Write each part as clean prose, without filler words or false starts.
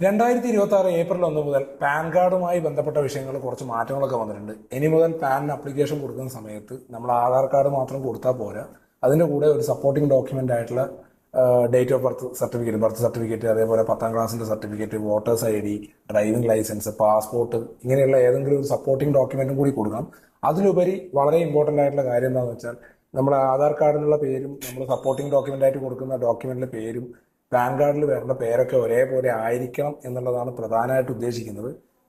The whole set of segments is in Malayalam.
2026 ഏപ്രിൽ 1 മുതൽ പാൻ കാർഡുമായി ബന്ധപ്പെട്ട വിഷയങ്ങൾ കുറച്ച് മാറ്റങ്ങളൊക്കെ വന്നിട്ടുണ്ട്. ഇനി മുതൽ പാനിന് അപ്ലിക്കേഷൻ കൊടുക്കുന്ന സമയത്ത് നമ്മൾ ആധാർ കാർഡ് മാത്രം കൊടുത്താൽ പോരാ, അതിന്റെ കൂടെ ഒരു സപ്പോർട്ടിംഗ് ഡോക്യുമെന്റ് ആയിട്ടുള്ള ഡേറ്റ് ഓഫ് ബർത്ത് സർട്ടിഫിക്കറ്റ്, അതേപോലെ 10ാം ക്ലാസിന്റെ certificate, voters ID, driving licence, passport, ഇങ്ങനെയുള്ള ഏതെങ്കിലും ഒരു സപ്പോർട്ടിംഗ് ഡോക്യുമെന്റും കൂടി കൊടുക്കണം. അതിലുപരി വളരെ ഇമ്പോർട്ടന്റ് ആയിട്ടുള്ള കാര്യം എന്താണെന്ന് വെച്ചാൽ, നമ്മുടെ ആധാർ കാർഡിലുള്ള പേരും നമ്മൾ സപ്പോർട്ടിംഗ് ഡോക്യുമെന്റ് ആയിട്ട് കൊടുക്കുന്ന ഡോക്യുമെന്റിലെ പേരും പാൻ കാർഡിൽ വരേണ്ട പേരൊക്കെ ഒരേപോലെ ആയിരിക്കണം എന്നുള്ളതാണ് പ്രധാനമായിട്ട് ഉദ്ദേശിക്കുന്നത്.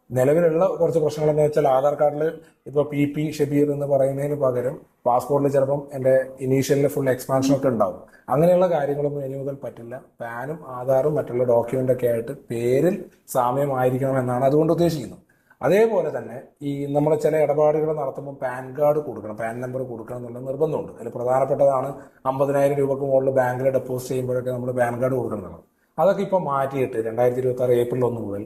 നിലവിലുള്ള കുറച്ച് പ്രശ്നങ്ങൾ എന്ന് വെച്ചാൽ, ആധാർ കാർഡിൽ ഇപ്പോൾ PP ഷബീർ എന്ന് പറയുന്നതിന് പകരം പാസ്പോർട്ടിൽ ചിലപ്പം എൻ്റെ ഇനീഷ്യലിലെ ഫുൾ എക്സ്പാൻഷൻ ഒക്കെ ഉണ്ടാവും. അങ്ങനെയുള്ള കാര്യങ്ങളൊന്നും ഇനി മുതൽ പറ്റില്ല. പാനും ആധാറും മറ്റുള്ള ഡോക്യുമെന്റൊക്കെ ആയിട്ട് പേരിൽ സാമ്യമായിരിക്കണം എന്നാണ് അതുകൊണ്ട് ഉദ്ദേശിക്കുന്നത്. അതേപോലെ തന്നെ ഈ നമ്മൾ ചില ഇടപാടുകൾ നടത്തുമ്പോൾ പാൻ കാർഡ് കൊടുക്കണം, പാൻ നമ്പർ കൊടുക്കണം എന്നുള്ള നിർബന്ധമുണ്ട്. അതിൽ പ്രധാനപ്പെട്ടതാണ് 50,000 രൂപക്ക് മുകളിൽ ബാങ്കിൽ ഡെപ്പോസിറ്റ് ചെയ്യുമ്പോഴൊക്കെ നമ്മൾ പാൻ കാർഡ് കൊടുക്കണം. അതൊക്കെ ഇപ്പം മാറ്റിയിട്ട് 2026 ഏപ്രിൽ 1 മുതൽ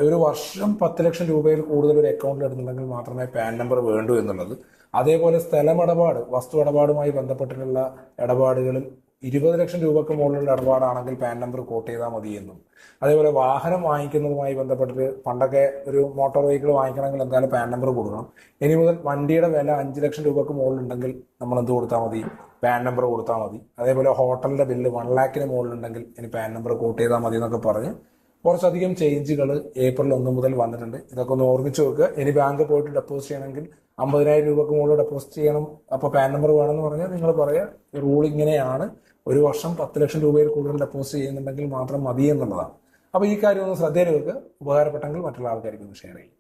ഒരു വർഷം 10 ലക്ഷം രൂപയിൽ കൂടുതൽ ഒരു അക്കൗണ്ടിൽ ഇടുന്നുണ്ടെങ്കിൽ മാത്രമേ പാൻ നമ്പർ വേണ്ടൂ എന്നുള്ളത്. അതേപോലെ സ്ഥലമിടപാട്, വസ്തു ഇടപാടുമായി ബന്ധപ്പെട്ടിട്ടുള്ള ഇടപാടുകളിൽ 20 ലക്ഷം രൂപക്ക് മുകളിലുള്ള ഇടപാടാണെങ്കിൽ പാൻ നമ്പർ കോട്ട് ചെയ്താൽ മതി എന്നും. അതേപോലെ വാഹനം വാങ്ങിക്കുന്നതുമായി ബന്ധപ്പെട്ടിട്ട് പണ്ടൊക്കെ ഒരു മോട്ടോർ വെഹിക്കിൾ വാങ്ങിക്കണമെങ്കിൽ എന്തായാലും പാൻ നമ്പർ കൊടുക്കണം. ഇനി മുതൽ വണ്ടിയുടെ വില 5 ലക്ഷം രൂപക്ക് മുകളിലുണ്ടെങ്കിൽ നമ്മൾ എന്ത് കൊടുത്താൽ മതി? പാൻ നമ്പർ കൊടുത്താൽ മതി. അതേപോലെ ഹോട്ടലിന്റെ ബില്ല് 1 ലാഖിന് മുകളിലുണ്ടെങ്കിൽ ഇനി പാൻ നമ്പർ കോട്ട് ചെയ്താൽ മതി എന്നൊക്കെ പറഞ്ഞ് കുറച്ചധികം ചേഞ്ചുകൾ ഏപ്രിൽ 1 മുതൽ വന്നിട്ടുണ്ട്. ഇതൊക്കെ ഒന്ന് ഓർമ്മിച്ച് വെക്കുക. ഇനി ബാങ്ക് പോയിട്ട് ഡെപ്പോസിറ്റ് ചെയ്യണമെങ്കിൽ 50,000 രൂപക്ക് മുകളിൽ ഡെപ്പോസിറ്റ് ചെയ്യണം, അപ്പോൾ പാൻ നമ്പർ വേണമെന്ന് പറഞ്ഞാൽ നിങ്ങൾ പറയുക റൂൾ ഇങ്ങനെയാണ്, ഒരു വർഷം 10 ലക്ഷം രൂപയിൽ കൂടുതൽ ഡെപ്പോസിറ്റ് ചെയ്യുന്നുണ്ടെങ്കിൽ മാത്രം മതി എന്നുള്ളതാണ്. അപ്പോൾ ഈ കാര്യം ഒന്ന് ശ്രദ്ധയിൽ വെക്കുക. ഉപകാരപ്പെട്ടെങ്കിൽ മറ്റുള്ള ആൾക്കാർക്ക് ഒന്ന് ഷെയർ ചെയ്യും.